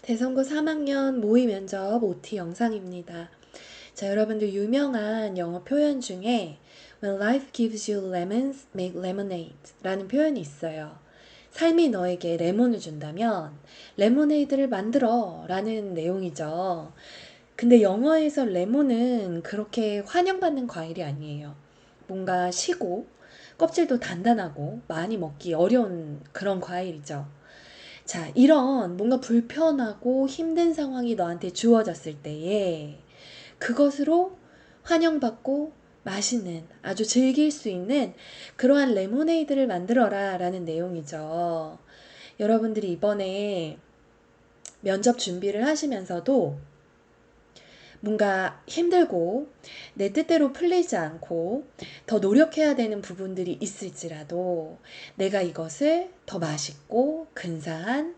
대성고 3학년 모의 면접 OT 영상입니다. 자, 여러분들 유명한 영어 표현 중에 When life gives you lemons, make lemonade 라는 표현이 있어요. 삶이 너에게 레몬을 준다면 레모네이드를 만들어 라는 내용이죠. 근데 영어에서 레몬은 그렇게 환영받는 과일이 아니에요. 뭔가 시고 껍질도 단단하고 많이 먹기 어려운 그런 과일이죠. 자, 이런 뭔가 불편하고 힘든 상황이 너한테 주어졌을 때에 그것으로 환영받고 맛있는 아주 즐길 수 있는 그러한 레모네이드를 만들어라 라는 내용이죠. 여러분들이 이번에 면접 준비를 하시면서도 뭔가 힘들고 내 뜻대로 풀리지 않고 더 노력해야 되는 부분들이 있을지라도 내가 이것을 더 맛있고 근사한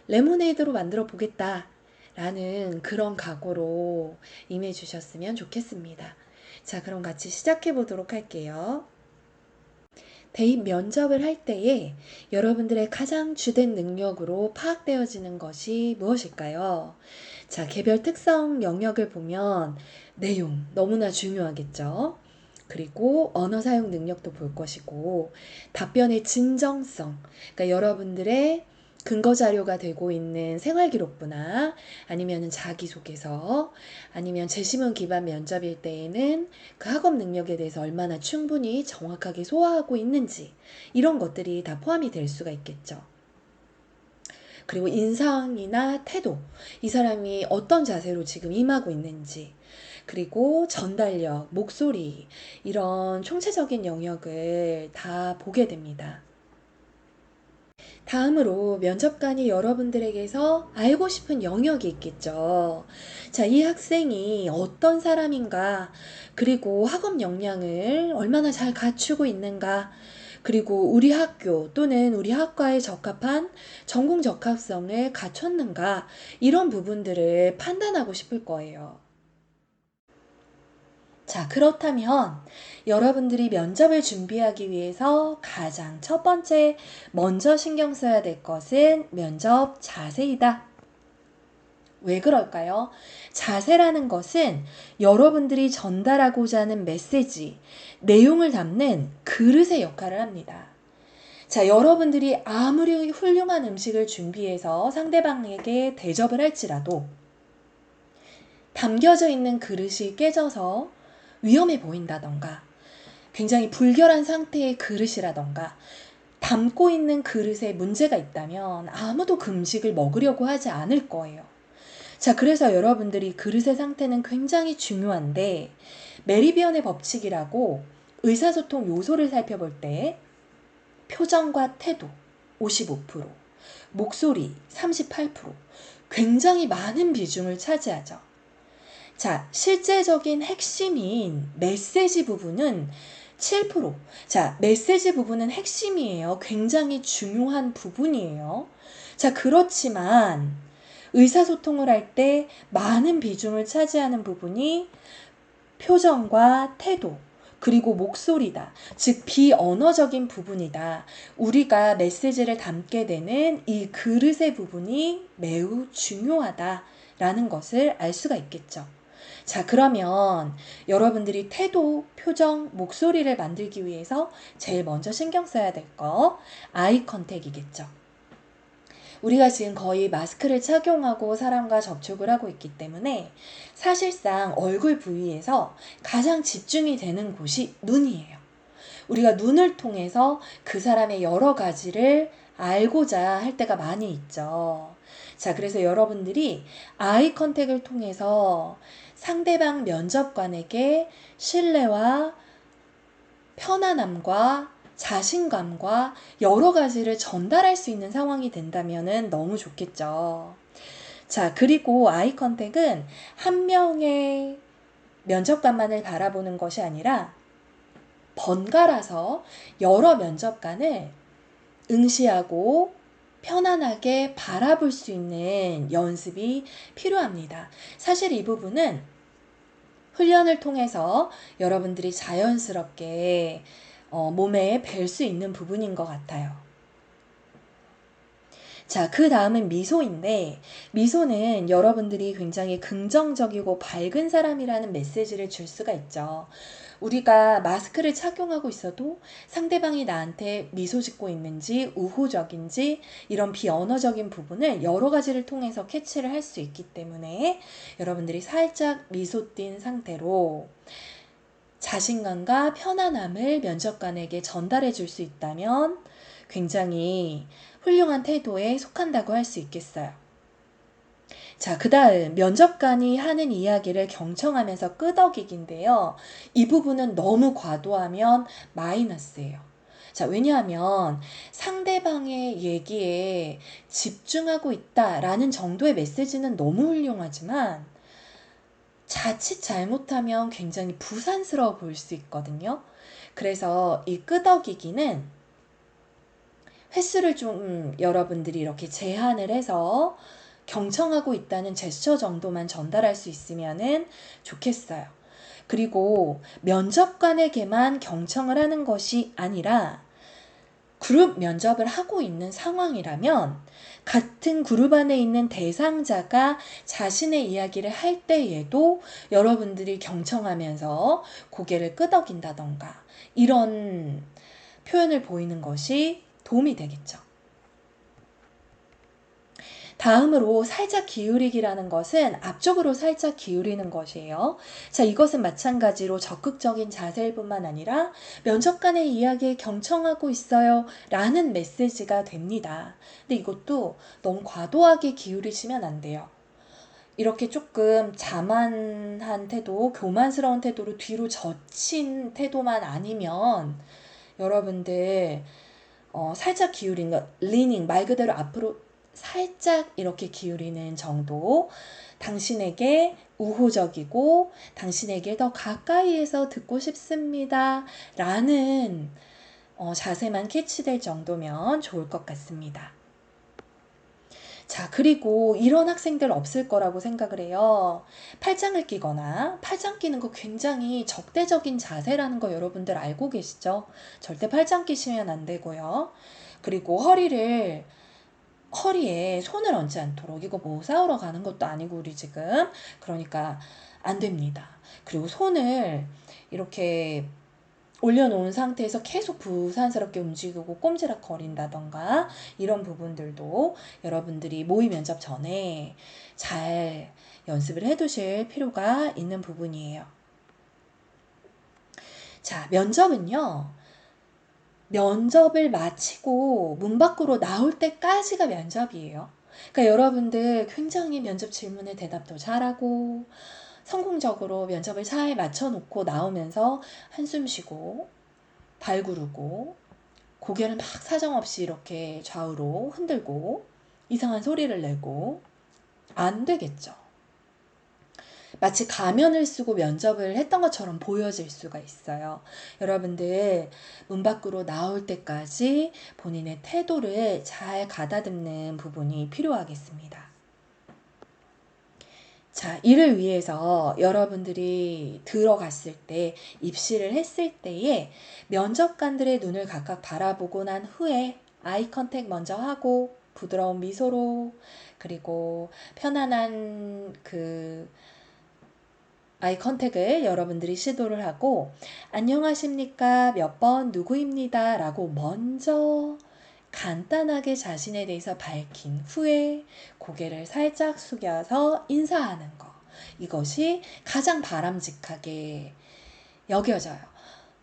레모네이드로 만들어 보겠다 라는 그런 각오로 임해 주셨으면 좋겠습니다. 자, 그럼 같이 시작해 보도록 할게요. 대입 면접을 할 때에 여러분들의 가장 주된 능력으로 파악되어지는 것이 무엇일까요? 자, 개별 특성 영역을 보면 내용 너무나 중요하겠죠. 그리고 언어 사용 능력도 볼 것이고 답변의 진정성, 그러니까 여러분들의 근거 자료가 되고 있는 생활기록부나 아니면 자기소개서 아니면 제시문 기반 면접일 때에는 그 학업 능력에 대해서 얼마나 충분히 정확하게 소화하고 있는지 이런 것들이 다 포함이 될 수가 있겠죠. 그리고 인상이나 태도, 이 사람이 어떤 자세로 지금 임하고 있는지, 그리고 전달력, 목소리, 이런 총체적인 영역을 다 보게 됩니다. 다음으로 면접관이 여러분들에게서 알고 싶은 영역이 있겠죠. 자, 이 학생이 어떤 사람인가, 그리고 학업 역량을 얼마나 잘 갖추고 있는가, 그리고 우리 학교 또는 우리 학과에 적합한 전공 적합성을 갖췄는가, 이런 부분들을 판단하고 싶을 거예요. 자, 그렇다면 여러분들이 면접을 준비하기 위해서 가장 첫 번째 먼저 신경 써야 될 것은 면접 자세이다. 왜 그럴까요? 자세라는 것은 여러분들이 전달하고자 하는 메시지, 내용을 담는 그릇의 역할을 합니다. 자, 여러분들이 아무리 훌륭한 음식을 준비해서 상대방에게 대접을 할지라도 담겨져 있는 그릇이 깨져서 위험해 보인다던가 굉장히 불결한 상태의 그릇이라던가 담고 있는 그릇에 문제가 있다면 아무도 그 음식을 먹으려고 하지 않을 거예요. 자, 그래서 여러분들이 그릇의 상태는 굉장히 중요한데 메리비언의 법칙이라고 의사소통 요소를 살펴볼 때 표정과 태도 55%, 목소리 38%, 굉장히 많은 비중을 차지하죠. 자, 실제적인 핵심인 메시지 부분은 7%. 자, 메시지 부분은 핵심이에요. 굉장히 중요한 부분이에요. 자, 그렇지만 의사소통을 할 때 많은 비중을 차지하는 부분이 표정과 태도, 그리고 목소리다. 즉, 비언어적인 부분이다. 우리가 메시지를 담게 되는 이 그릇의 부분이 매우 중요하다라는 것을 알 수가 있겠죠. 자, 그러면 여러분들이 태도, 표정, 목소리를 만들기 위해서 제일 먼저 신경 써야 될 거, 아이 컨택이겠죠. 우리가 지금 거의 마스크를 착용하고 사람과 접촉을 하고 있기 때문에 사실상 얼굴 부위에서 가장 집중이 되는 곳이 눈이에요. 우리가 눈을 통해서 그 사람의 여러 가지를 알고자 할 때가 많이 있죠. 자, 그래서 여러분들이 아이 컨택을 통해서 상대방 면접관에게 신뢰와 편안함과 자신감과 여러 가지를 전달할 수 있는 상황이 된다면 너무 좋겠죠. 자, 그리고 아이 컨택은 한 명의 면접관만을 바라보는 것이 아니라 번갈아서 여러 면접관을 응시하고 편안하게 바라볼 수 있는 연습이 필요합니다. 사실 이 부분은 훈련을 통해서 여러분들이 몸에 뵐 수 있는 부분인 것 같아요. 자, 그 다음은 미소인데, 미소는 여러분들이 굉장히 긍정적이고 밝은 사람이라는 메시지를 줄 수가 있죠. 우리가 마스크를 착용하고 있어도 상대방이 나한테 미소 짓고 있는지, 우호적인지, 이런 비언어적인 부분을 여러 가지를 통해서 캐치를 할 수 있기 때문에 여러분들이 살짝 미소 띈 상태로 자신감과 편안함을 면접관에게 전달해 줄 수 있다면 굉장히 훌륭한 태도에 속한다고 할 수 있겠어요. 자, 그 다음 면접관이 하는 이야기를 경청하면서 끄덕이기인데요. 이 부분은 너무 과도하면 마이너스예요. 자, 왜냐하면 상대방의 얘기에 집중하고 있다라는 정도의 메시지는 너무 훌륭하지만 자칫 잘못하면 굉장히 부산스러워 보일 수 있거든요. 그래서 이 끄덕이기는 횟수를 좀 여러분들이 이렇게 제한을 해서 경청하고 있다는 제스처 정도만 전달할 수 있으면 좋겠어요. 그리고 면접관에게만 경청을 하는 것이 아니라 그룹 면접을 하고 있는 상황이라면 같은 그룹 안에 있는 대상자가 자신의 이야기를 할 때에도 여러분들이 경청하면서 고개를 끄덕인다던가 이런 표현을 보이는 것이 도움이 되겠죠. 다음으로 살짝 기울이기라는 것은 앞쪽으로 살짝 기울이는 것이에요. 자, 이것은 마찬가지로 적극적인 자세일 뿐만 아니라 면접관의 이야기에 경청하고 있어요 라는 메시지가 됩니다. 근데 이것도 너무 과도하게 기울이시면 안 돼요. 이렇게 조금 자만한 태도, 교만스러운 태도로 뒤로 젖힌 태도만 아니면 여러분들 살짝 기울인 것, leaning 말 그대로 앞으로 살짝 이렇게 기울이는 정도, 당신에게 우호적이고 당신에게 더 가까이에서 듣고 싶습니다 라는 자세만 캐치될 정도면 좋을 것 같습니다. 자, 그리고 이런 학생들 없을 거라고 생각을 해요. 팔짱을 끼거나, 팔짱 끼는 거 굉장히 적대적인 자세라는 거 여러분들 알고 계시죠? 절대 팔짱 끼시면 안 되고요. 그리고 허리에 손을 얹지 않도록, 이거 뭐 싸우러 가는 것도 아니고 우리 지금, 그러니까 안 됩니다. 그리고 손을 이렇게 올려놓은 상태에서 계속 부산스럽게 움직이고 꼼지락 거린다던가 이런 부분들도 여러분들이 모의 면접 전에 잘 연습을 해두실 필요가 있는 부분이에요. 자, 면접을 마치고 문 밖으로 나올 때까지가 면접이에요. 그러니까 여러분들 굉장히 면접 질문에 대답도 잘하고 성공적으로 면접을 잘 맞춰놓고 나오면서 한숨 쉬고 발 구르고 고개를 막 사정없이 이렇게 좌우로 흔들고 이상한 소리를 내고 안 되겠죠. 마치 가면을 쓰고 면접을 했던 것처럼 보여질 수가 있어요. 여러분들 문 밖으로 나올 때까지 본인의 태도를 잘 가다듬는 부분이 필요하겠습니다. 자, 이를 위해서 여러분들이 들어갔을 때, 입시를 했을 때에 면접관들의 눈을 각각 바라보고 난 후에 아이 컨택 먼저 하고 부드러운 미소로 그리고 편안한 아이 컨택을 여러분들이 시도를 하고 안녕하십니까 몇 번 누구입니다 라고 먼저 간단하게 자신에 대해서 밝힌 후에 고개를 살짝 숙여서 인사하는 거. 이것이 가장 바람직하게 여겨져요.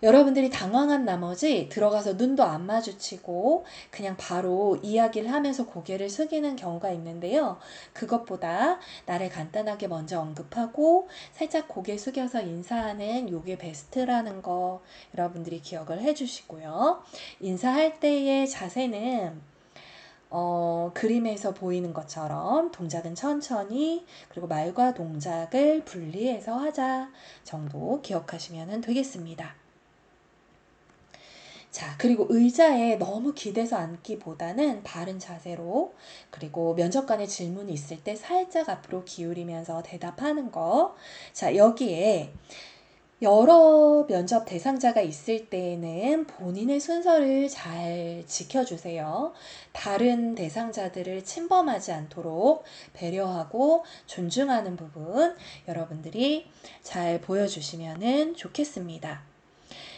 여러분들이 당황한 나머지 들어가서 눈도 안 마주치고 그냥 바로 이야기를 하면서 고개를 숙이는 경우가 있는데요. 그것보다 나를 간단하게 먼저 언급하고 살짝 고개 숙여서 인사하는 요게 베스트라는 거 여러분들이 기억을 해주시고요. 인사할 때의 자세는 그림에서 보이는 것처럼 동작은 천천히 그리고 말과 동작을 분리해서 하자 정도 기억하시면 되겠습니다. 자, 그리고 의자에 너무 기대서 앉기보다는 바른 자세로 그리고 면접관의 질문이 있을 때 살짝 앞으로 기울이면서 대답하는 거. 자, 여기에 여러 면접 대상자가 있을 때에는 본인의 순서를 잘 지켜주세요. 다른 대상자들을 침범하지 않도록 배려하고 존중하는 부분 여러분들이 잘 보여주시면 좋겠습니다.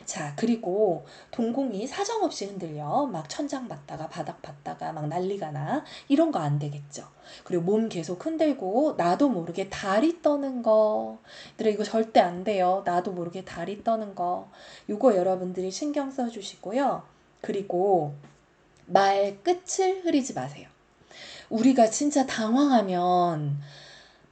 자, 그리고 동공이 사정없이 흔들려 막 천장 봤다가 바닥 봤다가 막 난리가 나. 이런 거 안 되겠죠. 그리고 몸 계속 흔들고 나도 모르게 다리 떠는 거. 얘들아, 이거 절대 안 돼요. 나도 모르게 다리 떠는 거. 이거 여러분들이 신경 써주시고요. 그리고 말 끝을 흐리지 마세요. 우리가 진짜 당황하면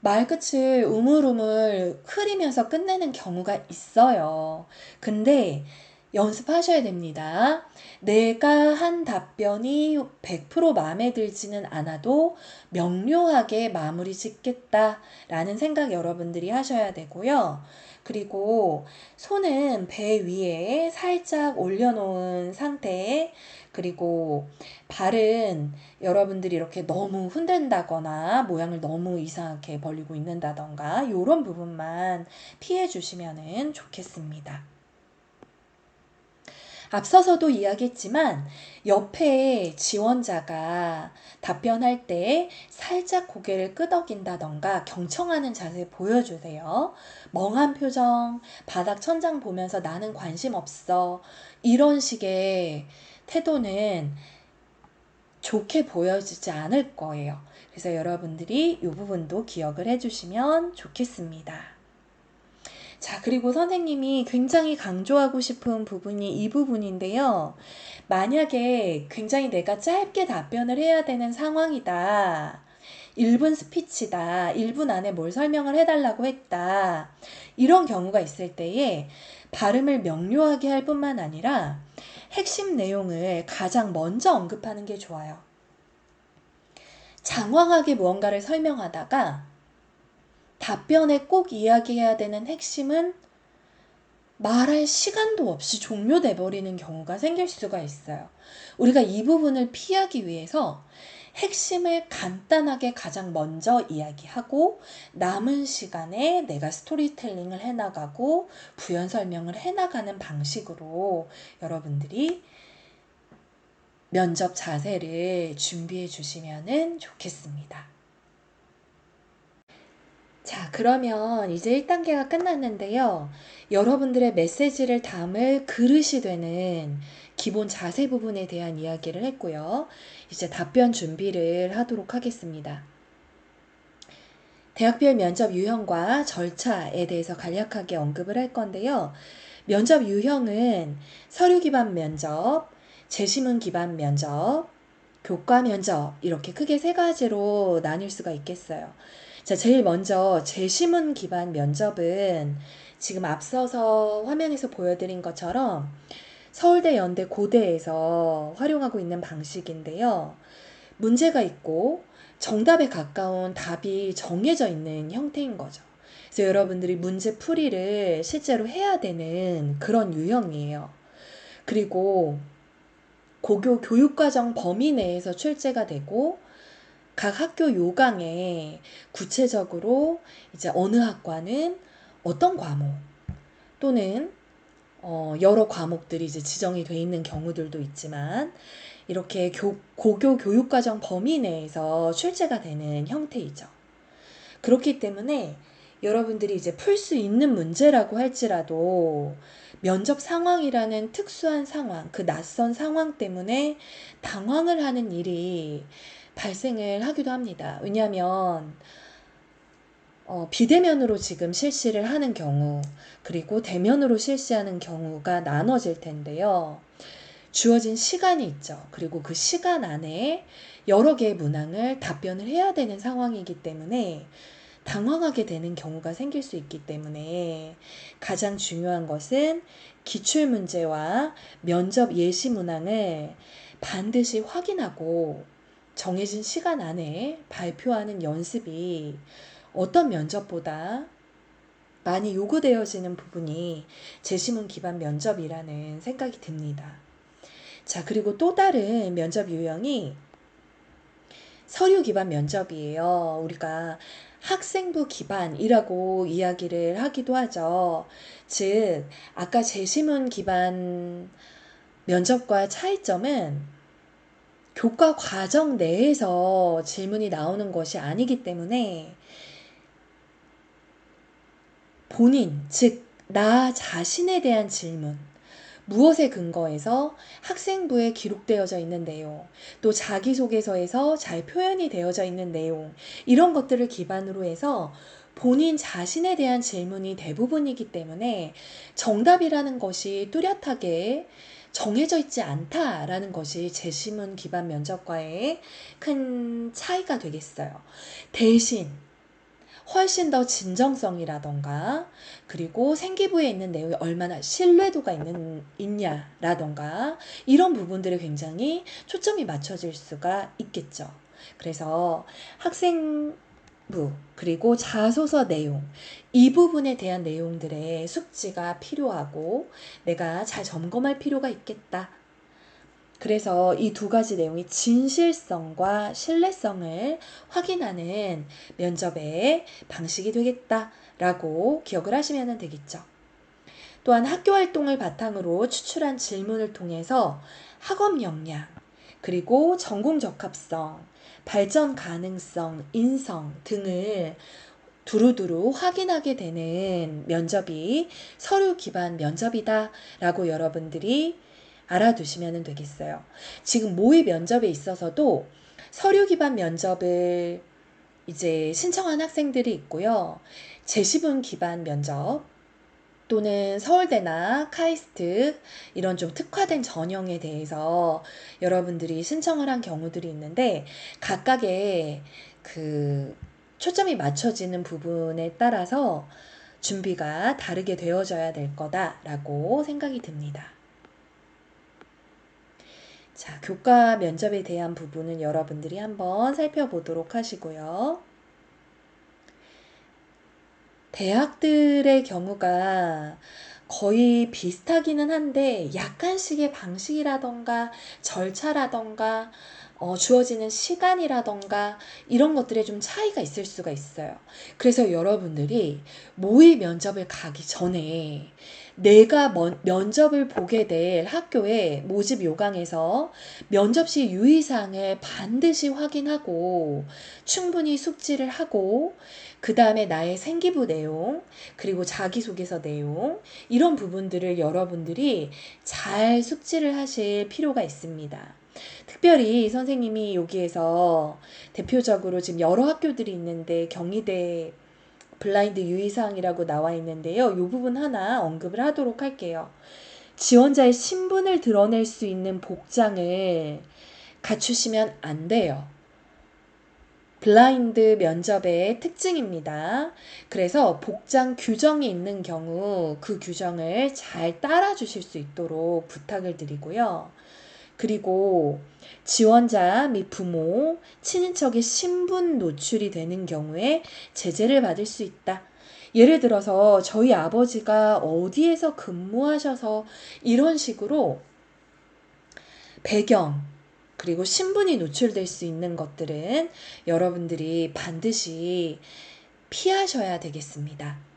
말끝을 우물우물 흐리면서 끝내는 경우가 있어요. 근데 연습하셔야 됩니다. 내가 한 답변이 100% 마음에 들지는 않아도 명료하게 마무리 짓겠다라는 생각 여러분들이 하셔야 되고요. 그리고 손은 배 위에 살짝 올려놓은 상태에, 그리고 발은 여러분들이 이렇게 너무 흔든다거나 모양을 너무 이상하게 벌리고 있는다던가 이런 부분만 피해 주시면 좋겠습니다. 앞서서도 이야기했지만 옆에 지원자가 답변할 때 살짝 고개를 끄덕인다던가 경청하는 자세 보여주세요. 멍한 표정, 바닥 천장 보면서 나는 관심 없어. 이런 식의 태도는 좋게 보여지지 않을 거예요. 그래서 여러분들이 이 부분도 기억을 해주시면 좋겠습니다. 자, 그리고 선생님이 굉장히 강조하고 싶은 부분이 이 부분인데요. 만약에 굉장히 내가 짧게 답변을 해야 되는 상황이다. 1분 스피치다. 1분 안에 뭘 설명을 해달라고 했다. 이런 경우가 있을 때에 발음을 명료하게 할 뿐만 아니라 핵심 내용을 가장 먼저 언급하는 게 좋아요. 장황하게 무언가를 설명하다가 답변에 꼭 이야기해야 되는 핵심은 말할 시간도 없이 종료돼 버리는 경우가 생길 수가 있어요. 우리가 이 부분을 피하기 위해서 핵심을 간단하게 가장 먼저 이야기하고 남은 시간에 내가 스토리텔링을 해나가고 부연 설명을 해나가는 방식으로 여러분들이 면접 자세를 준비해 주시면 좋겠습니다. 자, 그러면 이제 1단계가 끝났는데요. 여러분들의 메시지를 담을 그릇이 되는 기본 자세 부분에 대한 이야기를 했고요. 이제 답변 준비를 하도록 하겠습니다. 대학별 면접 유형과 절차에 대해서 간략하게 언급을 할 건데요. 면접 유형은 서류 기반 면접, 제시문 기반 면접, 교과 면접 이렇게 크게 세 가지로 나뉠 수가 있겠어요. 자, 제일 먼저 제시문 기반 면접은 지금 앞서서 화면에서 보여드린 것처럼 서울대, 연대, 고대에서 활용하고 있는 방식인데요. 문제가 있고 정답에 가까운 답이 정해져 있는 형태인 거죠. 그래서 여러분들이 문제 풀이를 실제로 해야 되는 그런 유형이에요. 그리고 고교 교육과정 범위 내에서 출제가 되고 각 학교 요강에 구체적으로 이제 어느 학과는 어떤 과목 또는 여러 과목들이 이제 지정이 돼 있는 경우들도 있지만 이렇게 고교 교육과정 범위 내에서 출제가 되는 형태이죠. 그렇기 때문에 여러분들이 이제 풀 수 있는 문제라고 할지라도 면접 상황이라는 특수한 상황, 그 낯선 상황 때문에 당황을 하는 일이 발생을 하기도 합니다. 왜냐하면 비대면으로 지금 실시를 하는 경우, 그리고 대면으로 실시하는 경우가 나눠질 텐데요. 주어진 시간이 있죠. 그리고 그 시간 안에 여러 개의 문항을 답변을 해야 되는 상황이기 때문에 당황하게 되는 경우가 생길 수 있기 때문에 가장 중요한 것은 기출문제와 면접 예시 문항을 반드시 확인하고 정해진 시간 안에 발표하는 연습이 어떤 면접보다 많이 요구되어지는 부분이 제시문 기반 면접이라는 생각이 듭니다. 자, 그리고 또 다른 면접 유형이 서류 기반 면접이에요. 우리가 학생부 기반이라고 이야기를 하기도 하죠. 즉, 아까 제시문 기반 면접과 차이점은 교과 과정 내에서 질문이 나오는 것이 아니기 때문에 본인, 즉, 나 자신에 대한 질문, 무엇에 근거해서 학생부에 기록되어져 있는 내용, 또 자기소개서에서 잘 표현이 되어져 있는 내용, 이런 것들을 기반으로 해서 본인 자신에 대한 질문이 대부분이기 때문에 정답이라는 것이 뚜렷하게 정해져 있지 않다라는 것이 제시문 기반 면접과의 큰 차이가 되겠어요. 대신 훨씬 더 진정성이라던가 그리고 생기부에 있는 내용이 얼마나 신뢰도가 있냐라던가 이런 부분들에 굉장히 초점이 맞춰질 수가 있겠죠. 그래서 학생부 그리고 자소서 내용 이 부분에 대한 내용들의 숙지가 필요하고 내가 잘 점검할 필요가 있겠다. 그래서 이 두 가지 내용이 진실성과 신뢰성을 확인하는 면접의 방식이 되겠다라고 기억을 하시면 되겠죠. 또한 학교 활동을 바탕으로 추출한 질문을 통해서 학업 역량, 그리고 전공 적합성, 발전 가능성, 인성 등을 두루두루 확인하게 되는 면접이 서류 기반 면접이다라고 여러분들이 알아두시면 되겠어요. 지금 모의 면접에 있어서도 서류 기반 면접을 이제 신청한 학생들이 있고요. 제시문 기반 면접 또는 서울대나 카이스트 이런 좀 특화된 전형에 대해서 여러분들이 신청을 한 경우들이 있는데 각각의 그 초점이 맞춰지는 부분에 따라서 준비가 다르게 되어져야 될 거다라고 생각이 듭니다. 자, 교과 면접에 대한 부분은 여러분들이 한번 살펴보도록 하시고요. 대학들의 경우가 거의 비슷하기는 한데 약간씩의 방식이라던가 절차라던가 주어지는 시간이라던가 이런 것들에 좀 차이가 있을 수가 있어요. 그래서 여러분들이 모의 면접을 가기 전에 내가 면접을 보게 될 학교의 모집 요강에서 면접 시 유의사항을 반드시 확인하고 충분히 숙지를 하고 그 다음에 나의 생기부 내용 그리고 자기소개서 내용 이런 부분들을 여러분들이 잘 숙지를 하실 필요가 있습니다. 특별히 선생님이 여기에서 대표적으로 지금 여러 학교들이 있는데 경희대 블라인드 유의사항이라고 나와 있는데요. 이 부분 하나 언급을 하도록 할게요. 지원자의 신분을 드러낼 수 있는 복장을 갖추시면 안 돼요. 블라인드 면접의 특징입니다. 그래서 복장 규정이 있는 경우 그 규정을 잘 따라 주실 수 있도록 부탁을 드리고요. 그리고 지원자 및 부모, 친인척의 신분 노출이 되는 경우에 제재를 받을 수 있다. 예를 들어서 저희 아버지가 어디에서 근무하셔서 이런 식으로 배경, 그리고 신분이 노출될 수 있는 것들은 여러분들이 반드시 피하셔야 되겠습니다.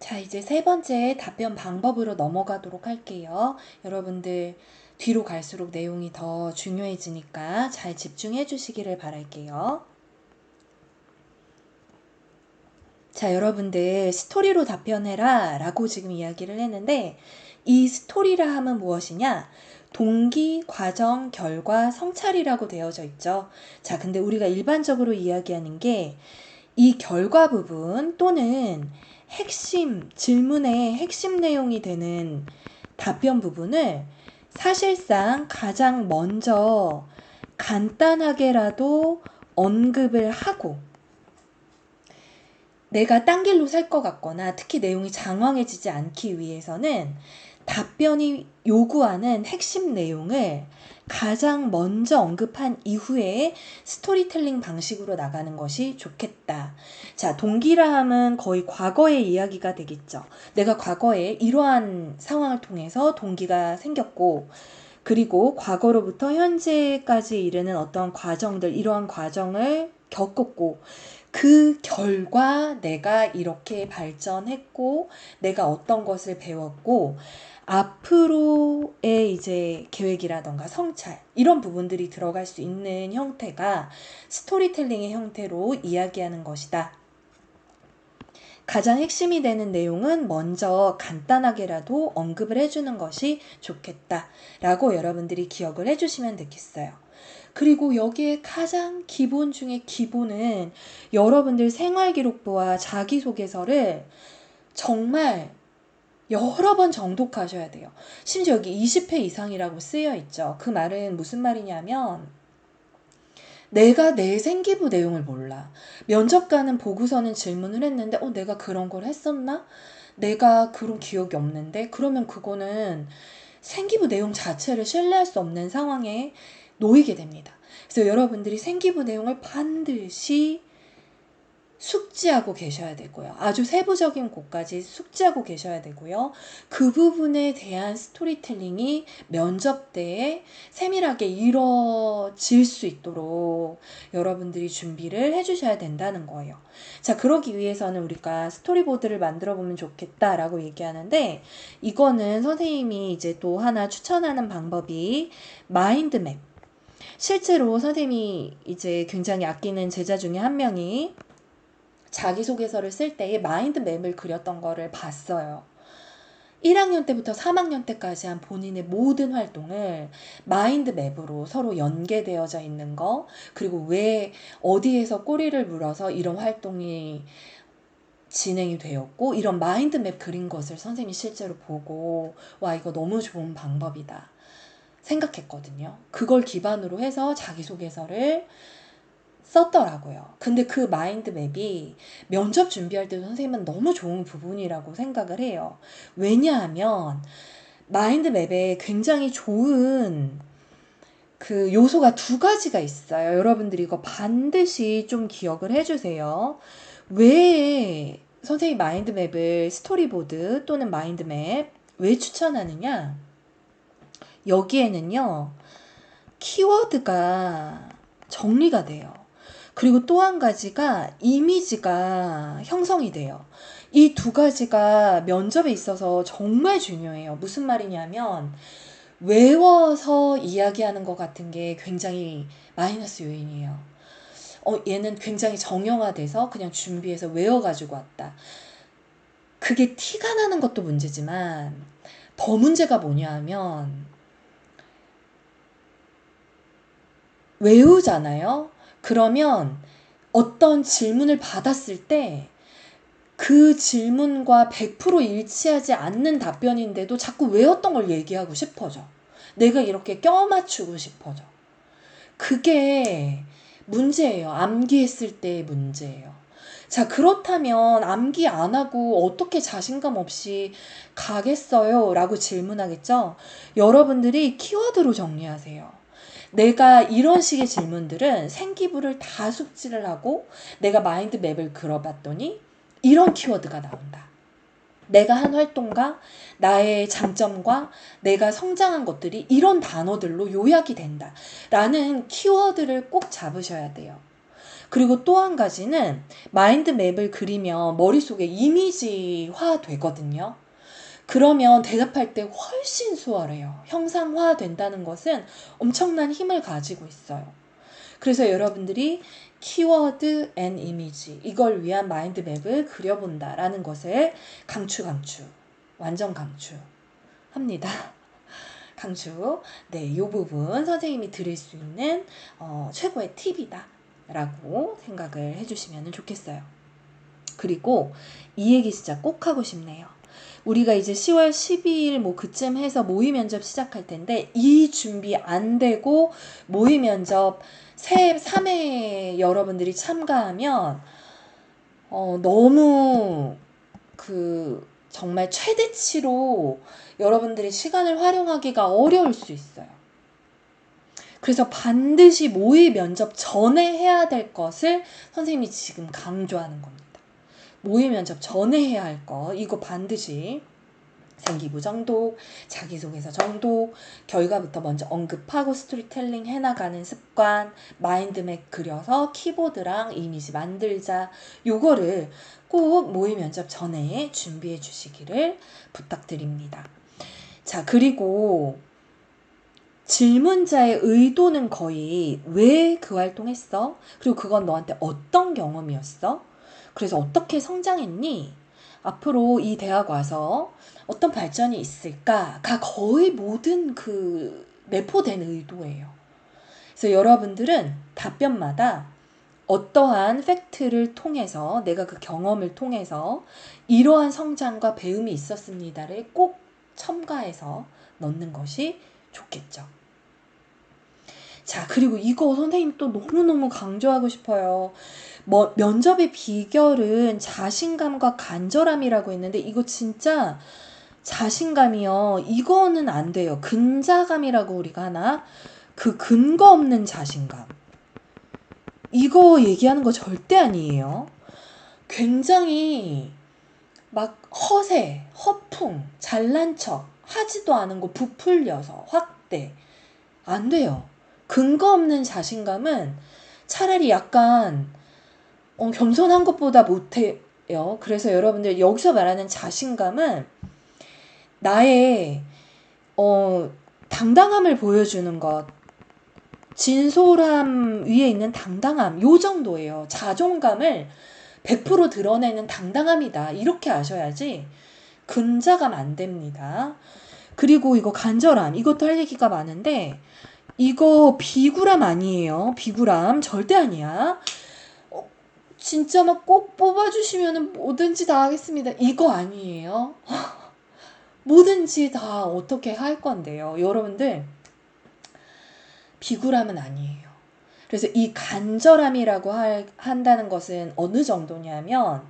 자, 이제 세 번째 답변 방법으로 넘어가도록 할게요. 여러분들 뒤로 갈수록 내용이 더 중요해지니까 잘 집중해 주시기를 바랄게요. 자, 여러분들 스토리로 답변해라 라고 지금 이야기를 했는데 이 스토리라 함은 무엇이냐? 동기, 과정, 결과, 성찰이라고 되어져 있죠. 자, 근데 우리가 일반적으로 이야기하는 게 이 결과 부분 또는 핵심, 질문의 핵심 내용이 되는 답변 부분을 사실상 가장 먼저 간단하게라도 언급을 하고 내가 딴 길로 살 것 같거나 특히 내용이 장황해지지 않기 위해서는 답변이 요구하는 핵심 내용을 가장 먼저 언급한 이후에 스토리텔링 방식으로 나가는 것이 좋겠다. 자, 동기라 함은 거의 과거의 이야기가 되겠죠. 내가 과거에 이러한 상황을 통해서 동기가 생겼고 그리고 과거로부터 현재까지 이르는 어떤 과정들, 이러한 과정을 겪었고 그 결과 내가 이렇게 발전했고 내가 어떤 것을 배웠고 앞으로의 이제 계획이라던가 성찰 이런 부분들이 들어갈 수 있는 형태가 스토리텔링의 형태로 이야기하는 것이다. 가장 핵심이 되는 내용은 먼저 간단하게라도 언급을 해주는 것이 좋겠다 라고 여러분들이 기억을 해주시면 되겠어요. 그리고 여기에 가장 기본 중에 기본은 여러분들 생활기록부와 자기소개서를 정말 여러 번 정독하셔야 돼요. 심지어 여기 20회 이상이라고 쓰여 있죠. 그 말은 무슨 말이냐면 내가 내 생기부 내용을 몰라. 면접관은 보고서는 질문을 했는데 내가 그런 걸 했었나? 내가 그런 기억이 없는데? 그러면 그거는 생기부 내용 자체를 신뢰할 수 없는 상황에 놓이게 됩니다. 그래서 여러분들이 생기부 내용을 반드시 숙지하고 계셔야 되고요. 아주 세부적인 곳까지 숙지하고 계셔야 되고요. 그 부분에 대한 스토리텔링이 면접 때에 세밀하게 이루어질 수 있도록 여러분들이 준비를 해주셔야 된다는 거예요. 자, 그러기 위해서는 우리가 스토리보드를 만들어 보면 좋겠다라고 얘기하는데 이거는 선생님이 이제 또 하나 추천하는 방법이 마인드맵. 실제로 선생님이 이제 굉장히 아끼는 제자 중에 한 명이 자기소개서를 쓸 때에 마인드맵을 그렸던 거를 봤어요. 1학년 때부터 3학년 때까지 한 본인의 모든 활동을 마인드맵으로 서로 연계되어져 있는 거, 그리고 왜 어디에서 꼬리를 물어서 이런 활동이 진행이 되었고 이런 마인드맵 그린 것을 선생님이 실제로 보고 와 이거 너무 좋은 방법이다 생각했거든요. 그걸 기반으로 해서 자기소개서를 썼더라고요. 근데 그 마인드맵이 면접 준비할 때도 선생님은 너무 좋은 부분이라고 생각을 해요. 왜냐하면 마인드맵에 굉장히 좋은 그 요소가 두 가지가 있어요. 여러분들이 이거 반드시 좀 기억을 해주세요. 왜 선생님 마인드맵을 스토리보드 또는 마인드맵 왜 추천하느냐? 여기에는요, 키워드가 정리가 돼요. 그리고 또 한 가지가 이미지가 형성이 돼요. 이 두 가지가 면접에 있어서 정말 중요해요. 무슨 말이냐면 외워서 이야기하는 것 같은 게 굉장히 마이너스 요인이에요. 얘는 굉장히 정형화돼서 그냥 준비해서 외워가지고 왔다. 그게 티가 나는 것도 문제지만 더 문제가 뭐냐 하면 외우잖아요. 그러면 어떤 질문을 받았을 때 그 질문과 100% 일치하지 않는 답변인데도 자꾸 외웠던 걸 얘기하고 싶어져. 내가 이렇게 껴맞추고 싶어져. 그게 문제예요. 암기했을 때의 문제예요. 자, 그렇다면 암기 안 하고 어떻게 자신감 없이 가겠어요? 라고 질문하겠죠? 여러분들이 키워드로 정리하세요. 내가 이런 식의 질문들은 생기부를 다 숙지를 하고 내가 마인드맵을 그려봤더니 이런 키워드가 나온다. 내가 한 활동과 나의 장점과 내가 성장한 것들이 이런 단어들로 요약이 된다. 라는 키워드를 꼭 잡으셔야 돼요. 그리고 또 한 가지는 마인드맵을 그리면 머릿속에 이미지화 되거든요. 그러면 대답할 때 훨씬 수월해요. 형상화된다는 것은 엄청난 힘을 가지고 있어요. 그래서 여러분들이 키워드 앤 이미지 이걸 위한 마인드맵을 그려본다라는 것을 강추 완전 강추합니다. 강추. 네, 이 부분 선생님이 드릴 수 있는 최고의 팁이다 라고 생각을 해주시면 좋겠어요. 그리고 이 얘기 진짜 꼭 하고 싶네요. 우리가 이제 10월 12일 뭐 그쯤 해서 모의 면접 시작할 텐데 이 준비 안 되고 모의 면접 3회 여러분들이 참가하면 너무 정말 최대치로 여러분들이 시간을 활용하기가 어려울 수 있어요. 그래서 반드시 모의 면접 전에 해야 될 것을 선생님이 지금 강조하는 겁니다. 모의 면접 전에 해야 할 거 이거 반드시 생기부 정독, 자기소개서 정독, 결과부터 먼저 언급하고 스토리텔링 해나가는 습관, 마인드맵 그려서 키보드랑 이미지 만들자. 요거를 꼭 모의 면접 전에 준비해 주시기를 부탁드립니다. 자, 그리고 질문자의 의도는 거의 왜 그 활동했어? 그리고 그건 너한테 어떤 경험이었어? 그래서 어떻게 성장했니? 앞으로 이 대학 와서 어떤 발전이 있을까가 거의 모든 그 내포된 의도예요. 그래서 여러분들은 답변마다 어떠한 팩트를 통해서 내가 그 경험을 통해서 이러한 성장과 배움이 있었습니다를 꼭 첨가해서 넣는 것이 좋겠죠. 자, 그리고 이거 선생님 또 너무너무 강조하고 싶어요. 면접의 비결은 자신감과 간절함이라고 했는데 이거 진짜 자신감이요. 이거는 안 돼요. 근자감이라고 우리가 하나? 그 근거 없는 자신감. 이거 얘기하는 거 절대 아니에요. 굉장히 막 허세, 허풍, 잘난 척, 하지도 않은 거 부풀려서 확대. 안 돼요. 근거 없는 자신감은 차라리 약간 겸손한 것보다 못해요. 그래서 여러분들 여기서 말하는 자신감은 나의 당당함을 보여주는 것, 진솔함 위에 있는 당당함, 요 정도예요. 자존감을 100% 드러내는 당당함이다. 이렇게 아셔야지 근자감 안 됩니다. 그리고 이거 간절함, 이것도 할 얘기가 많은데 이거 비굴함 아니에요. 비굴함 절대 아니야. 진짜 막 꼭 뽑아주시면 뭐든지 다 하겠습니다. 이거 아니에요. 뭐든지 다 어떻게 할 건데요. 여러분들 비굴함은 아니에요. 그래서 이 간절함이라고 한다는 것은 어느 정도냐면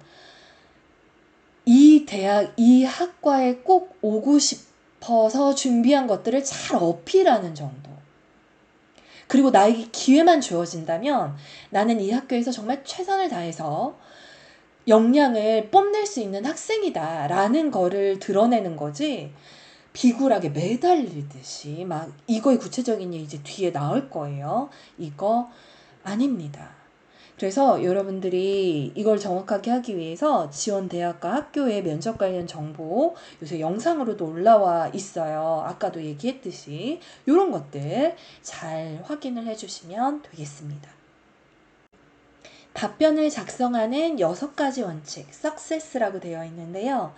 이 대학, 이 학과에 꼭 오고 싶어서 준비한 것들을 잘 어필하는 정도. 그리고 나에게 기회만 주어진다면 나는 이 학교에서 정말 최선을 다해서 역량을 뽐낼 수 있는 학생이다 라는 거를 드러내는 거지 비굴하게 매달리듯이 막 이거의 구체적인 얘기 이제 뒤에 나올 거예요. 이거 아닙니다. 그래서 여러분들이 이걸 정확하게 하기 위해서 지원 대학과 학교의 면접 관련 정보 요새 영상으로도 올라와 있어요. 아까도 얘기했듯이 이런 것들 잘 확인을 해주시면 되겠습니다. 답변을 작성하는 6가지 원칙, success라고 되어 있는데요.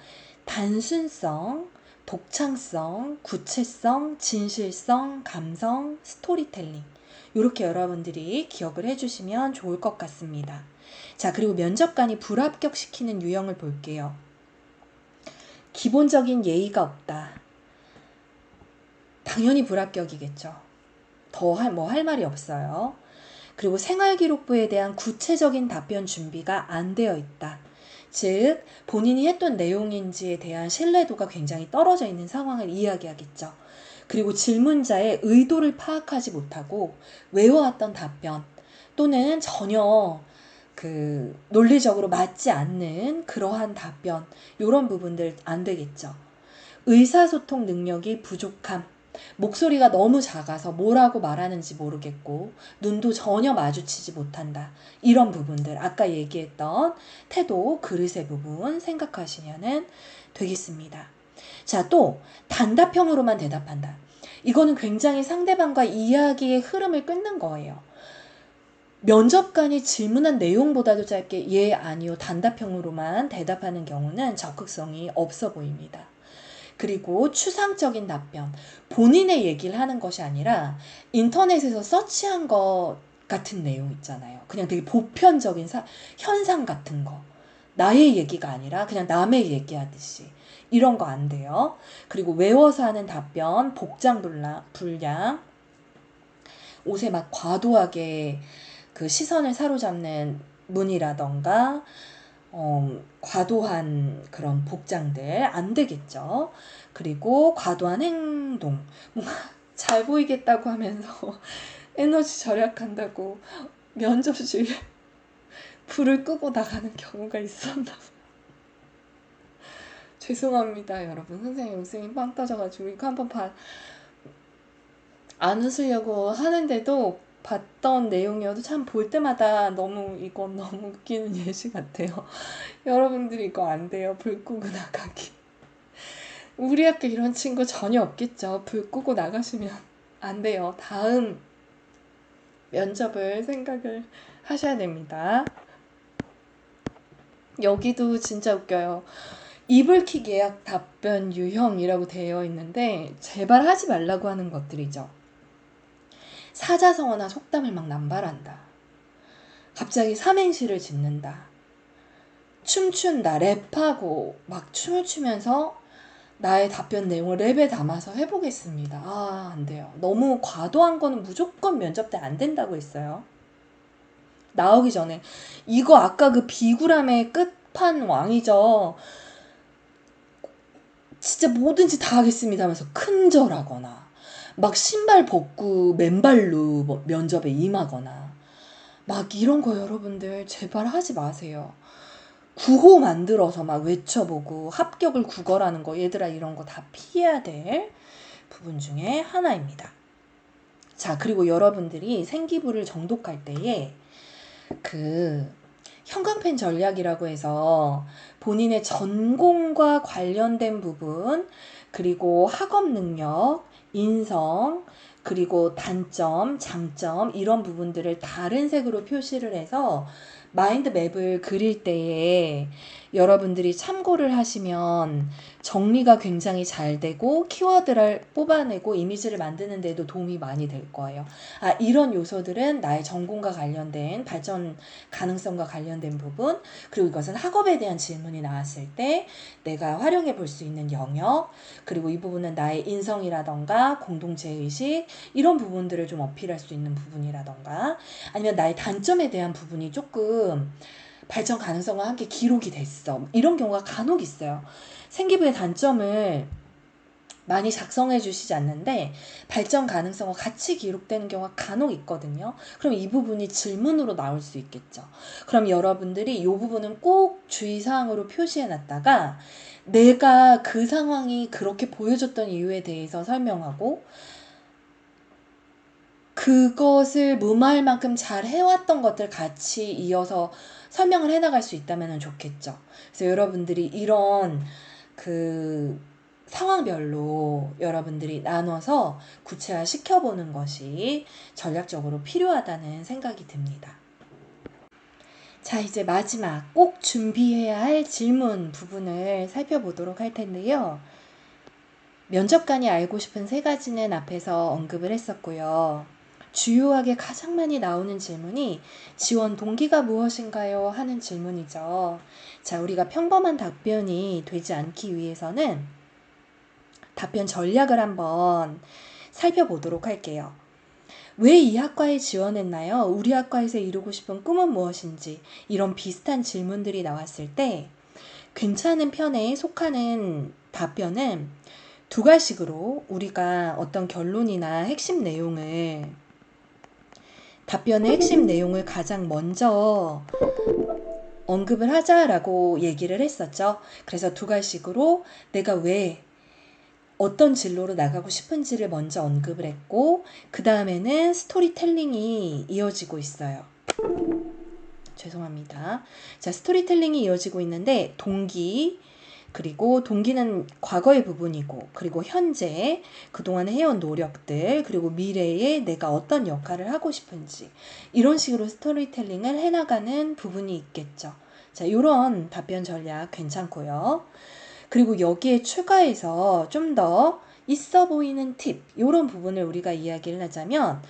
단순성, 독창성, 구체성, 진실성, 감성, 스토리텔링. 이렇게 여러분들이 기억을 해주시면 좋을 것 같습니다. 자, 그리고 면접관이 불합격시키는 유형을 볼게요. 기본적인 예의가 없다. 당연히 불합격이겠죠. 더 할 말이 없어요. 그리고 생활기록부에 대한 구체적인 답변 준비가 안 되어 있다. 즉, 본인이 했던 내용인지에 대한 신뢰도가 굉장히 떨어져 있는 상황을 이야기하겠죠. 그리고 질문자의 의도를 파악하지 못하고 외워왔던 답변 또는 전혀 논리적으로 맞지 않는 그러한 답변, 이런 부분들 안 되겠죠. 의사소통 능력이 부족함. 목소리가 너무 작아서 뭐라고 말하는지 모르겠고 눈도 전혀 마주치지 못한다. 이런 부분들 아까 얘기했던 태도, 그릇의 부분 생각하시면 되겠습니다. 자, 또 단답형으로만 대답한다. 이거는 굉장히 상대방과 이야기의 흐름을 끊는 거예요. 면접관이 질문한 내용보다도 짧게 예, 아니요, 단답형으로만 대답하는 경우는 적극성이 없어 보입니다. 그리고 추상적인 답변, 본인의 얘기를 하는 것이 아니라 인터넷에서 서치한 것 같은 내용 있잖아요. 그냥 되게 보편적인 현상 같은 거. 나의 얘기가 아니라 그냥 남의 얘기하듯이. 이런 거 안 돼요. 그리고 외워서 하는 답변, 복장 불량, 옷에 막 과도하게 그 시선을 사로잡는 문이라던가 과도한 그런 복장들 안 되겠죠. 그리고 과도한 행동, 뭔가 잘 보이겠다고 하면서 에너지 절약한다고 면접실 불을 끄고 나가는 경우가 있었나 봐요. 죄송합니다, 여러분. 선생님 웃음이 빵 터져가지고 이거 한번 안 웃으려고 하는데도 봤던 내용이어도 참 볼 때마다 이건 너무 웃기는 예시 같아요. 여러분들이 이거 안 돼요. 불 끄고 나가기. 우리 학교 이런 친구 전혀 없겠죠. 불 끄고 나가시면 안 돼요. 다음 면접을 생각을 하셔야 됩니다. 여기도 진짜 웃겨요. 이불킥 예약 답변 유형이라고 되어 있는데 제발 하지 말라고 하는 것들이죠. 사자성어나 속담을 막 남발한다. 갑자기 삼행시를 짓는다. 춤춘다. 랩하고 막 춤을 추면서 나의 답변 내용을 랩에 담아서 해보겠습니다. 안 돼요. 너무 과도한 거는 무조건 면접 때 안 된다고 했어요. 나오기 전에 이거 아까 그 비굴함의 끝판왕이죠. 진짜 뭐든지 다 하겠습니다 하면서 큰절하거나 막 신발 벗고 맨발로 면접에 임하거나 막 이런 거 여러분들 제발 하지 마세요. 구호 만들어서 막 외쳐보고 합격을 구걸하는 거 얘들아 이런 거 다 피해야 될 부분 중에 하나입니다. 자, 그리고 여러분들이 생기부를 정독할 때에 그 형광펜 전략이라고 해서 본인의 전공과 관련된 부분, 그리고 학업 능력, 인성, 그리고 단점, 장점 이런 부분들을 다른 색으로 표시를 해서 마인드맵을 그릴 때에 여러분들이 참고를 하시면 정리가 굉장히 잘 되고 키워드를 뽑아내고 이미지를 만드는 데도 도움이 많이 될 거예요. 이런 요소들은 나의 전공과 관련된 발전 가능성과 관련된 부분, 그리고 이것은 학업에 대한 질문이 나왔을 때 내가 활용해 볼 수 있는 영역, 그리고 이 부분은 나의 인성이라던가 공동체의식 이런 부분들을 좀 어필할 수 있는 부분이라던가 아니면 나의 단점에 대한 부분이 조금 발전 가능성과 함께 기록이 됐어. 이런 경우가 간혹 있어요. 생기부의 단점을 많이 작성해 주시지 않는데 발전 가능성과 같이 기록되는 경우가 간혹 있거든요. 그럼 이 부분이 질문으로 나올 수 있겠죠. 그럼 여러분들이 이 부분은 꼭 주의사항으로 표시해 놨다가 내가 그 상황이 그렇게 보여줬던 이유에 대해서 설명하고 그것을 무마할 만큼 잘 해왔던 것들 같이 이어서 설명을 해나갈 수 있다면 좋겠죠. 그래서 여러분들이 이런 그 상황별로 여러분들이 나눠서 구체화 시켜보는 것이 전략적으로 필요하다는 생각이 듭니다. 자, 이제 마지막 꼭 준비해야 할 질문 부분을 살펴보도록 할 텐데요. 면접관이 알고 싶은 3가지는 앞에서 언급을 했었고요. 주요하게 가장 많이 나오는 질문이 지원 동기가 무엇인가요? 하는 질문이죠. 자, 우리가 평범한 답변이 되지 않기 위해서는 답변 전략을 한번 살펴보도록 할게요. 왜 이 학과에 지원했나요? 우리 학과에서 이루고 싶은 꿈은 무엇인지 이런 비슷한 질문들이 나왔을 때 괜찮은 편에 속하는 답변은 2가지로 우리가 어떤 결론이나 핵심 내용을 답변의 핵심 내용을 가장 먼저 언급을 하자라고 얘기를 했었죠. 그래서 2가지로 내가 왜 어떤 진로로 나가고 싶은지를 먼저 언급을 했고 그 다음에는 스토리텔링이 이어지고 있어요. 죄송합니다. 자, 스토리텔링이 이어지고 있는데 동기, 그리고 동기는 과거의 부분이고 그리고 현재 그동안 해온 노력들 그리고 미래에 내가 어떤 역할을 하고 싶은지 이런 식으로 스토리텔링을 해나가는 부분이 있겠죠. 자, 이런 답변 전략 괜찮고요. 그리고 여기에 추가해서 좀 더 있어 보이는 팁 이런 부분을 우리가 이야기를 하자면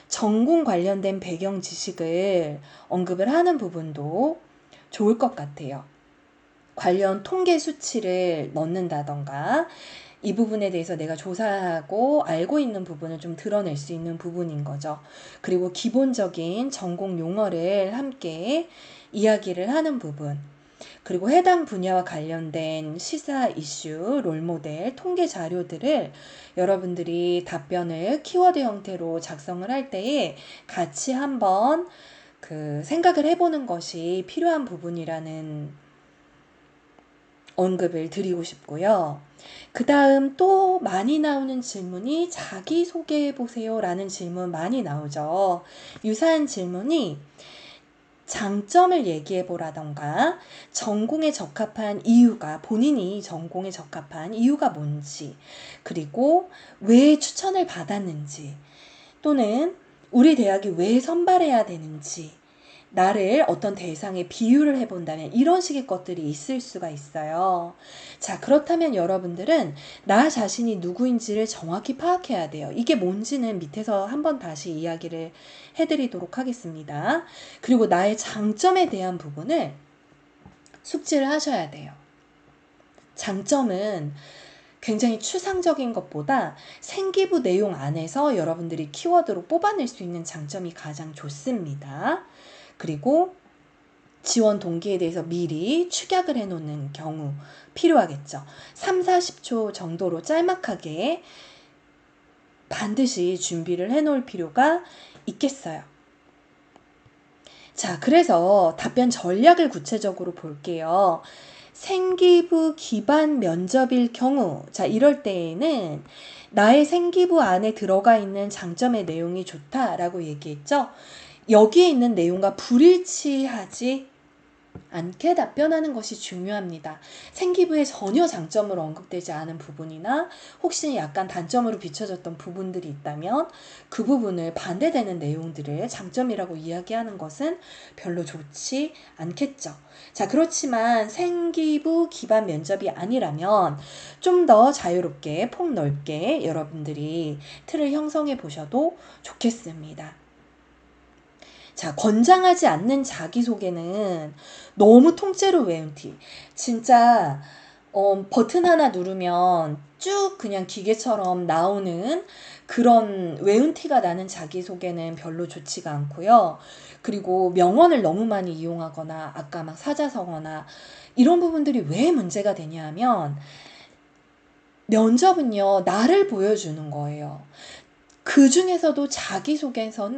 전공 관련된 배경 지식을 언급을 하는 부분도 좋을 것 같아요. 관련 통계 수치를 넣는다던가 이 부분에 대해서 내가 조사하고 알고 있는 부분을 좀 드러낼 수 있는 부분인 거죠. 그리고 기본적인 전공 용어를 함께 이야기를 하는 부분, 그리고 해당 분야와 관련된 시사 이슈, 롤모델, 통계 자료들을 여러분들이 답변을 키워드 형태로 작성을 할 때에 같이 한번 생각을 해보는 것이 필요한 부분이라는 언급을 드리고 싶고요. 그 다음 또 많이 나오는 질문이 자기소개해보세요 라는 질문 많이 나오죠. 유사한 질문이 장점을 얘기해보라던가 전공에 적합한 이유가, 본인이 전공에 적합한 이유가 뭔지, 그리고 왜 추천을 받았는지, 또는 우리 대학이 왜 선발해야 되는지, 나를 어떤 대상에 비유를 해본다면 이런 식의 것들이 있을 수가 있어요. 자, 그렇다면 여러분들은 나 자신이 누구인지를 정확히 파악해야 돼요. 이게 뭔지는 밑에서 한번 다시 이야기를 해드리도록 하겠습니다. 그리고 나의 장점에 대한 부분을 숙지를 하셔야 돼요. 장점은 굉장히 추상적인 것보다 생기부 내용 안에서 여러분들이 키워드로 뽑아낼 수 있는 장점이 가장 좋습니다. 그리고 지원 동기에 대해서 미리 축약을 해놓는 경우 필요하겠죠. 3, 40초 정도로 짤막하게 반드시 준비를 해놓을 필요가 있겠어요. 자, 그래서 답변 전략을 구체적으로 볼게요. 생기부 기반 면접일 경우, 자, 이럴 때에는 나의 생기부 안에 들어가 있는 장점의 내용이 좋다라고 얘기했죠. 여기에 있는 내용과 불일치하지 않게 답변하는 것이 중요합니다. 생기부에 전혀 장점으로 언급되지 않은 부분이나 혹시 약간 단점으로 비춰졌던 부분들이 있다면 그 부분을 반대되는 내용들을 장점이라고 이야기하는 것은 별로 좋지 않겠죠. 자, 그렇지만 생기부 기반 면접이 아니라면 좀 더 자유롭게 폭넓게 여러분들이 틀을 형성해 보셔도 좋겠습니다. 자, 권장하지 않는 자기소개는 너무 통째로 외운 티. 진짜 버튼 하나 누르면 쭉 그냥 기계처럼 나오는 그런 외운 티가 나는 자기소개는 별로 좋지가 않고요. 그리고 명언을 너무 많이 이용하거나 아까 막 사자성어나 이런 부분들이 왜 문제가 되냐 하면 면접은요, 나를 보여주는 거예요. 그 중에서도 자기소개는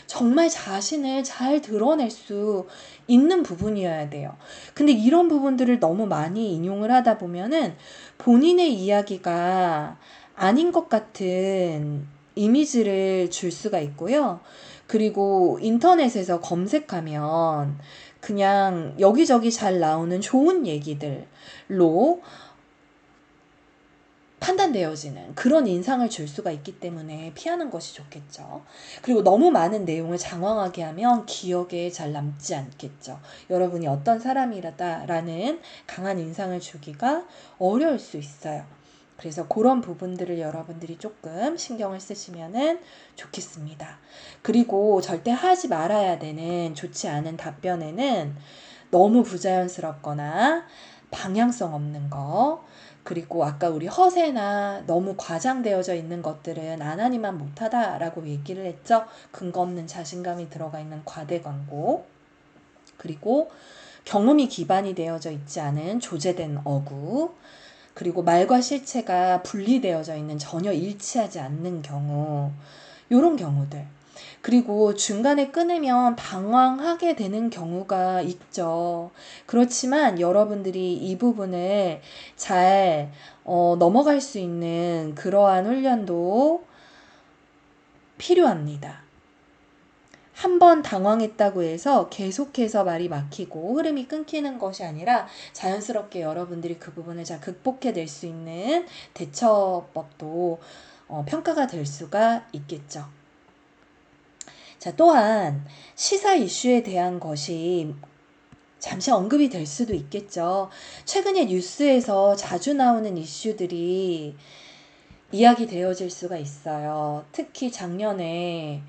정말 자신을 잘 드러낼 수 있는 부분이어야 돼요. 근데 이런 부분들을 너무 많이 인용을 하다 보면은 본인의 이야기가 아닌 것 같은 이미지를 줄 수가 있고요. 그리고 인터넷에서 검색하면 그냥 여기저기 잘 나오는 좋은 얘기들로 판단되어지는 그런 인상을 줄 수가 있기 때문에 피하는 것이 좋겠죠. 그리고 너무 많은 내용을 장황하게 하면 기억에 잘 남지 않겠죠. 여러분이 어떤 사람이라다라는 강한 인상을 주기가 어려울 수 있어요. 그래서 그런 부분들을 여러분들이 조금 신경을 쓰시면 좋겠습니다. 그리고 절대 하지 말아야 되는 좋지 않은 답변에는 너무 부자연스럽거나 방향성 없는 거, 그리고 아까 우리 허세나 너무 과장되어져 있는 것들은 안 하니만 못하다라고 얘기를 했죠. 근거 없는 자신감이 들어가 있는 과대 광고. 그리고 경험이 기반이 되어져 있지 않은 조제된 어구. 그리고 말과 실체가 분리되어져 있는 전혀 일치하지 않는 경우. 요런 경우들. 그리고 중간에 끊으면 방황하게 되는 경우가 있죠. 그렇지만 여러분들이 이 부분을 잘 넘어갈 수 있는 그러한 훈련도 필요합니다. 한번 당황했다고 해서 계속해서 말이 막히고 흐름이 끊기는 것이 아니라 자연스럽게 여러분들이 그 부분을 잘 극복해낼 수 있는 대처법도 평가가 될 수가 있겠죠. 자, 또한 시사 이슈에 대한 것이 잠시 언급이 될 수도 있겠죠. 최근에 뉴스에서 자주 나오는 이슈들이 이야기되어질 수가 있어요. 특히 작년에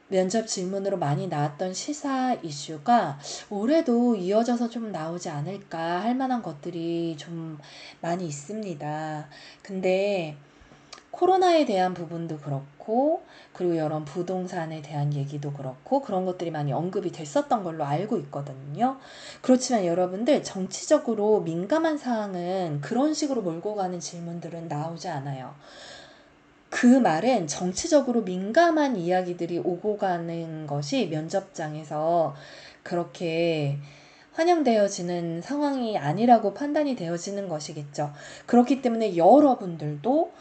면접 질문으로 많이 나왔던 시사 이슈가 올해도 이어져서 좀 나오지 않을까 할 만한 것들이 좀 많이 있습니다. 근데 코로나에 대한 부분도 그렇고, 그리고 여러 부동산에 대한 얘기도 그렇고, 그런 것들이 많이 언급이 됐었던 걸로 알고 있거든요. 그렇지만 여러분들 정치적으로 민감한 사항은 그런 식으로 몰고 가는 질문들은 나오지 않아요. 그 말은 정치적으로 민감한 이야기들이 오고 가는 것이 면접장에서 그렇게 환영되어지는 상황이 아니라고 판단이 되어지는 것이겠죠. 그렇기 때문에 여러분들도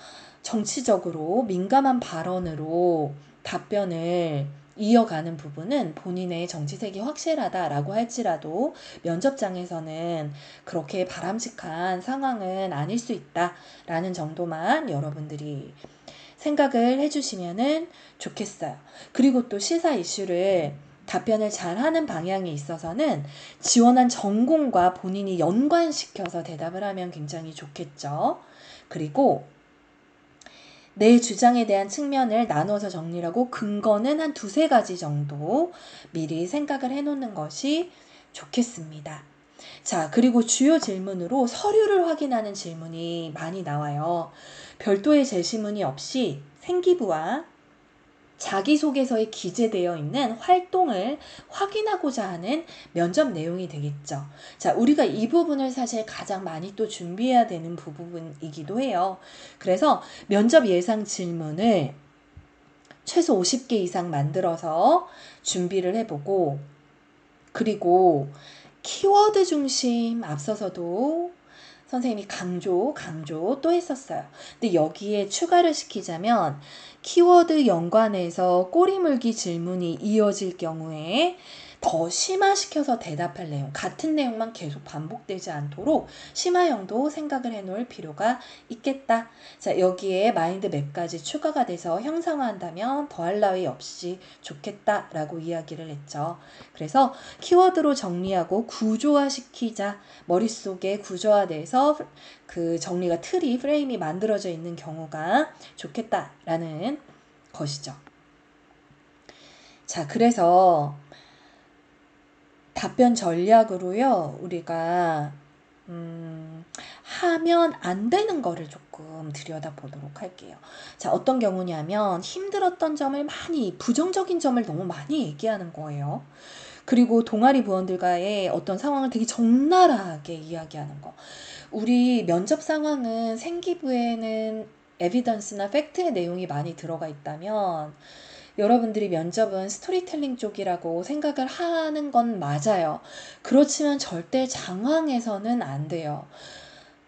정치적으로 민감한 발언으로 답변을 이어가는 부분은 본인의 정치색이 확실하다라고 할지라도 면접장에서는 그렇게 바람직한 상황은 아닐 수 있다라는 정도만 여러분들이 생각을 해주시면은 좋겠어요. 그리고 또 시사 이슈를 답변을 잘하는 방향에 있어서는 지원한 전공과 본인이 연관시켜서 대답을 하면 굉장히 좋겠죠. 그리고 내 주장에 대한 측면을 나눠서 정리하고 근거는 한 두세 가지 정도 미리 생각을 해놓는 것이 좋겠습니다. 자, 그리고 주요 질문으로 서류를 확인하는 질문이 많이 나와요. 별도의 제시문이 없이 생기부와 자기소개서에 기재되어 있는 활동을 확인하고자 하는 면접 내용이 되겠죠. 자, 우리가 이 부분을 사실 가장 많이 또 준비해야 되는 부분이기도 해요. 그래서 면접 예상 질문을 최소 50개 이상 만들어서 준비를 해보고, 그리고 키워드 중심 앞서서도 선생님이 강조 또 했었어요. 근데 여기에 추가를 시키자면 키워드 연관해서 꼬리물기 질문이 이어질 경우에 더 심화시켜서 대답할 내용, 같은 내용만 계속 반복되지 않도록 심화형도 생각을 해놓을 필요가 있겠다. 자, 여기에 마인드맵까지 추가가 돼서 형상화한다면 더할 나위 없이 좋겠다라고 이야기를 했죠. 그래서 키워드로 정리하고 구조화시키자. 머릿속에 구조화돼서 그 정리가 틀이 프레임이 만들어져 있는 경우가 좋겠다라는 것이죠. 자, 그래서 답변 전략으로요, 우리가 하면 안 되는 거를 조금 들여다보도록 할게요. 자, 어떤 경우냐면 힘들었던 점을 부정적인 점을 너무 많이 얘기하는 거예요. 그리고 동아리 부원들과의 어떤 상황을 되게 적나라하게 이야기하는 거. 우리 면접 상황은 생기부에는 에비던스나 팩트의 내용이 많이 들어가 있다면 여러분들이 면접은 스토리텔링 쪽이라고 생각을 하는 건 맞아요. 그렇지만 절대 장황해서는 안 돼요.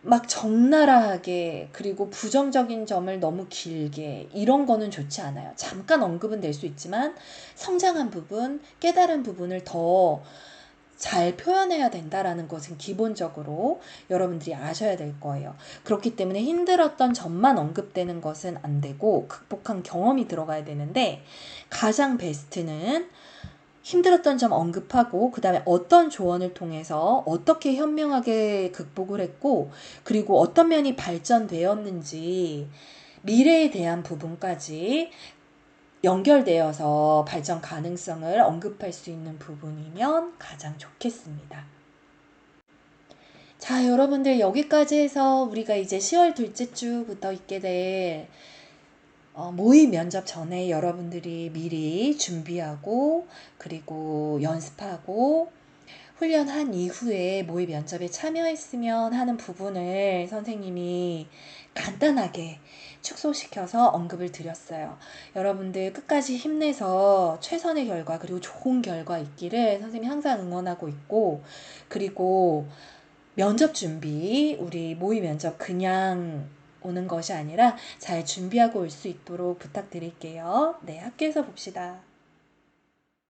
막 적나라하게 그리고 부정적인 점을 너무 길게 이런 거는 좋지 않아요. 잠깐 언급은 될 수 있지만 성장한 부분, 깨달은 부분을 더 잘 표현해야 된다라는 것은 기본적으로 여러분들이 아셔야 될 거예요. 그렇기 때문에 힘들었던 점만 언급되는 것은 안 되고 극복한 경험이 들어가야 되는데 가장 베스트는 힘들었던 점 언급하고 그 다음에 어떤 조언을 통해서 어떻게 현명하게 극복을 했고 그리고 어떤 면이 발전되었는지 미래에 대한 부분까지 연결되어서 발전 가능성을 언급할 수 있는 부분이면 가장 좋겠습니다. 자, 여러분들 여기까지 해서 우리가 이제 10월 둘째 주부터 있게 될 모의 면접 전에 여러분들이 미리 준비하고 그리고 연습하고 훈련한 이후에 모의 면접에 참여했으면 하는 부분을 선생님이 간단하게 축소시켜서 언급을 드렸어요. 여러분들 끝까지 힘내서 최선의 결과 그리고 좋은 결과 있기를 선생님이 항상 응원하고 있고 그리고 면접 준비, 우리 모의 면접 그냥 오는 것이 아니라 잘 준비하고 올 수 있도록 부탁드릴게요. 네, 학교에서 봅시다.